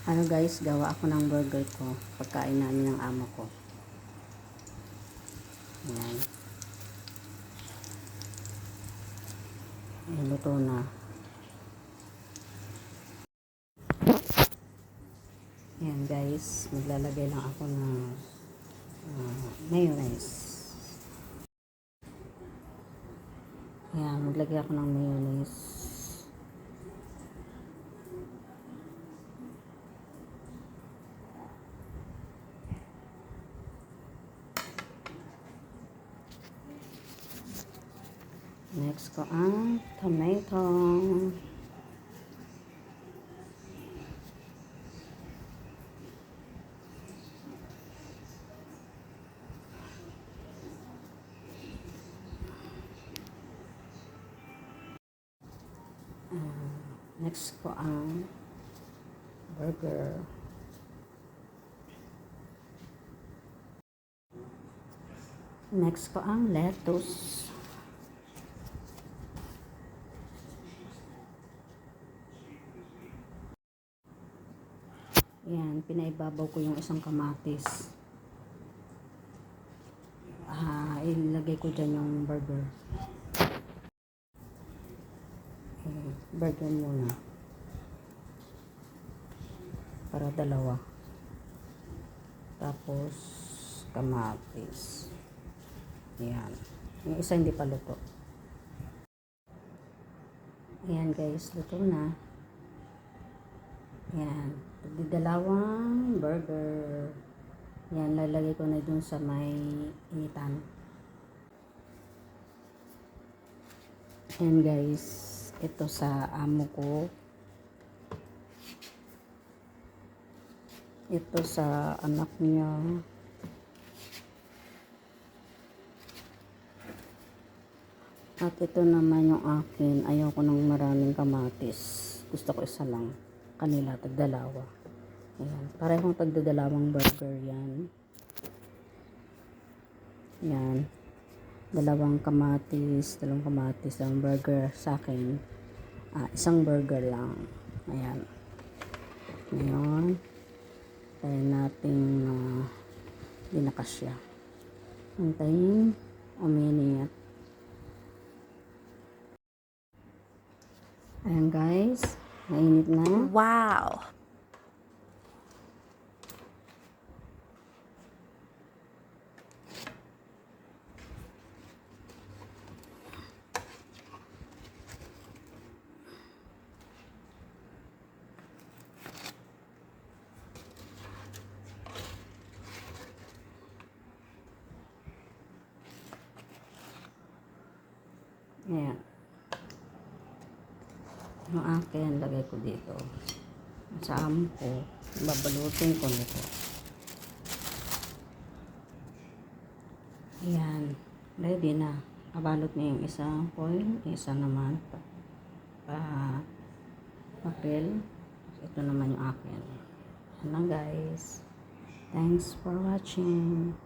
Ano guys, gawa ako ng burger ko. Pagkain namin ng amo ko. Ayan. Ayan, luto na. Ayan guys, maglalagay lang ako ng mayonnaise. Ayan, maglagay ako ng mayonnaise. Next ko ang tomato. Next ko ang burger. Next ko ang lettuce. Yan, pinaibabaw ko yung isang kamatis. Ilagay ko dyan yung burger. Burger muna. Para dalawa. Tapos, kamatis. Yan. Yung isa hindi pa luto. Ayan guys, luto na. Yan. Dalawang burger. Yan, lalagay ko na dun sa may initan. Ayan guys, ito sa amo ko. Ito sa anak niya. At ito naman yung akin. Ayoko ng maraming kamatis. Gusto ko isa lang. Kanila, tagdalawa. Ayan. Parehong tagdadalawang burger yan. Yan. Dalawang kamatis, dalawang burger sa akin. Isang burger lang. Ayan. Ngayon, tayo natin dinakasya. Antayin, uminit. Ayan guys, mainit na. Wow! Ayan. Yung akin, lagay ko dito. Sa amo ko, babalutin ko nito. Ayan. Ready na. Abalot na yung isang foil, isa naman papel. Ito naman yung akin. Ayan lang guys. Thanks for watching.